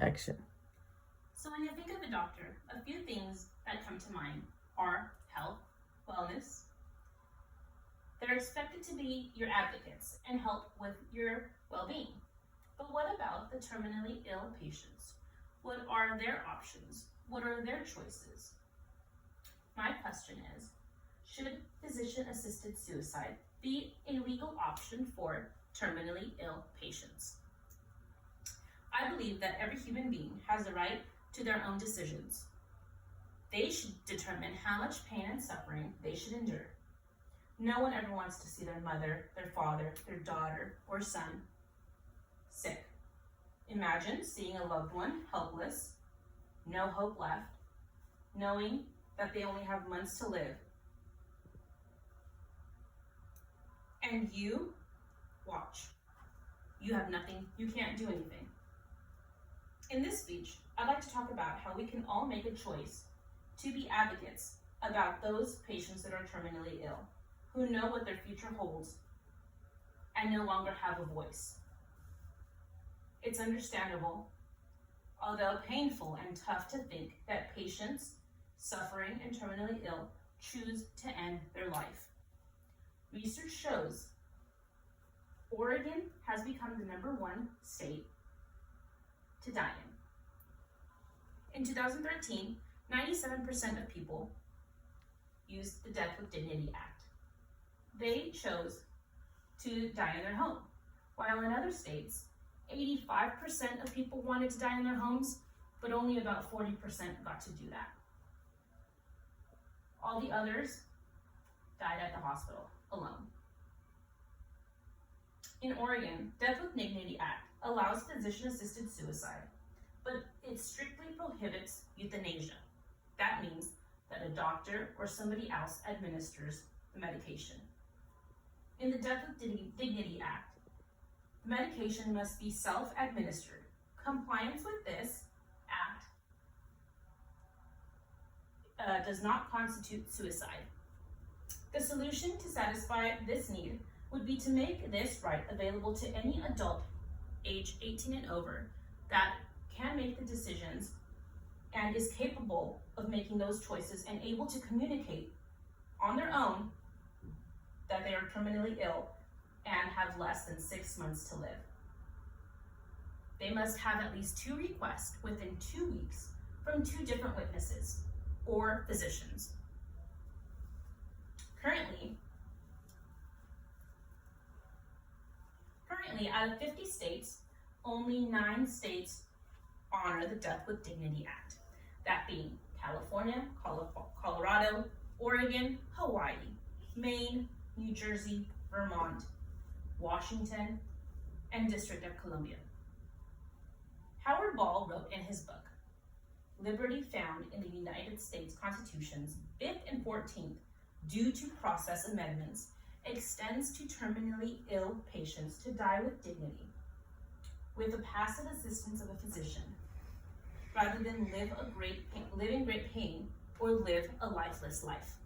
Action. So when you think of a doctor, a few things that come to mind are health, wellness. They're expected to be your advocates and help with your well-being. But what about the terminally ill patients? What are their options? What are their choices? My question is, should physician-assisted suicide be a legal option for terminally ill patients? I believe that every human being has the right to their own decisions. They should determine how much pain and suffering they should endure. No one ever wants to see their mother, their father, their daughter, or son sick. Imagine seeing a loved one helpless, no hope left, knowing that they only have months to live. And you watch. You have nothing, you can't do anything. In this speech, I'd like to talk about how we can all make a choice to be advocates about those patients that are terminally ill, who know what their future holds and no longer have a voice. It's understandable, although painful and tough to think that patients suffering and terminally ill choose to end their life. Research shows Oregon has become the #1 state to die in. In 2013, 97% of people used the Death with Dignity Act. They chose to die in their home, while in other states, 85% of people wanted to die in their homes, but only about 40% got to do that. All the others died at the hospital alone. In Oregon, Death with Dignity Act allows physician-assisted suicide, but it strictly prohibits euthanasia. That means that a doctor or somebody else administers the medication. In the Death with Dignity Act, the medication must be self-administered. Compliance with this act does not constitute suicide. The solution to satisfy this need would be to make this right available to any adult age 18 and over that can make the decisions and is capable of making those choices and able to communicate on their own that they are terminally ill and have less than 6 months to live. They must have at least 2 requests within 2 weeks from 2 different witnesses or physicians. Currently, out of 50 states, only 9 states honor the Death with Dignity Act, that being California, Colorado, Oregon, Hawaii, Maine, New Jersey, Vermont, Washington, and District of Columbia. Howard Ball wrote in his book, "Liberty found in the United States Constitution's 5th and 14th due to process amendments extends to terminally ill patients to die with dignity, with the passive assistance of a physician, rather than live in great pain or live a lifeless life.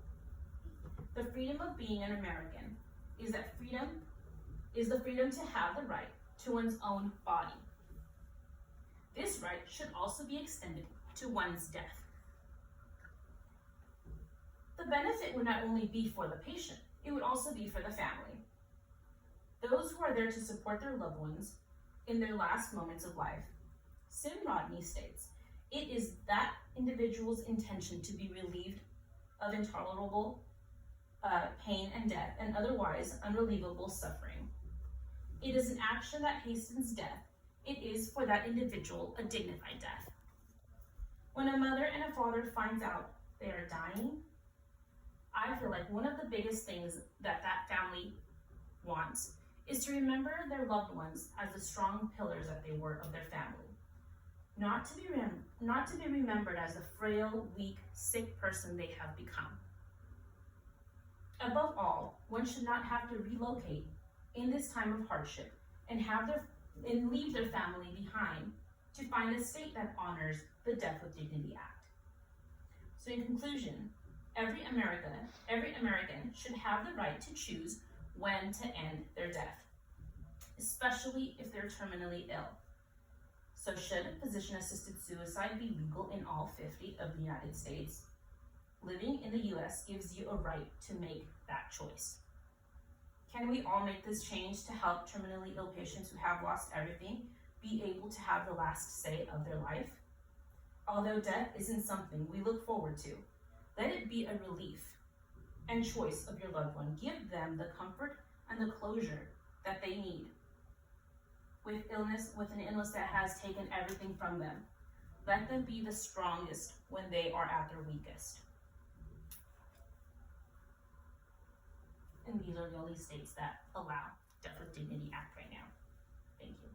The freedom of being an American is the freedom to have the right to one's own body. This right should also be extended to one's death. The benefit would not only be for the patient, it would also be for the family. Those who are there to support their loved ones in their last moments of life." Sim Rodney states, "It is that individual's intention to be relieved of intolerable pain and death and otherwise unrelievable suffering. It is an action that hastens death. It is for that individual a dignified death." When a mother and a father finds out they are dying, I feel like one of the biggest things that family wants is to remember their loved ones as the strong pillars that they were of their family. Not to be remembered as the frail, weak, sick person they have become. Above all, one should not have to relocate in this time of hardship and leave their family behind to find a state that honors the Death with Dignity Act. So in conclusion, every American should have the right to choose when to end their death, especially if they're terminally ill. So should physician-assisted suicide be legal in all 50 of the United States? Living in the US gives you a right to make that choice. Can we all make this change to help terminally ill patients who have lost everything be able to have the last say of their life? Although death isn't something we look forward to, let it be a relief and choice of your loved one. Give them the comfort and the closure that they need. With an illness that has taken everything from them, let them be the strongest when they are at their weakest. And these are the only states that allow Death with Dignity Act right now. Thank you.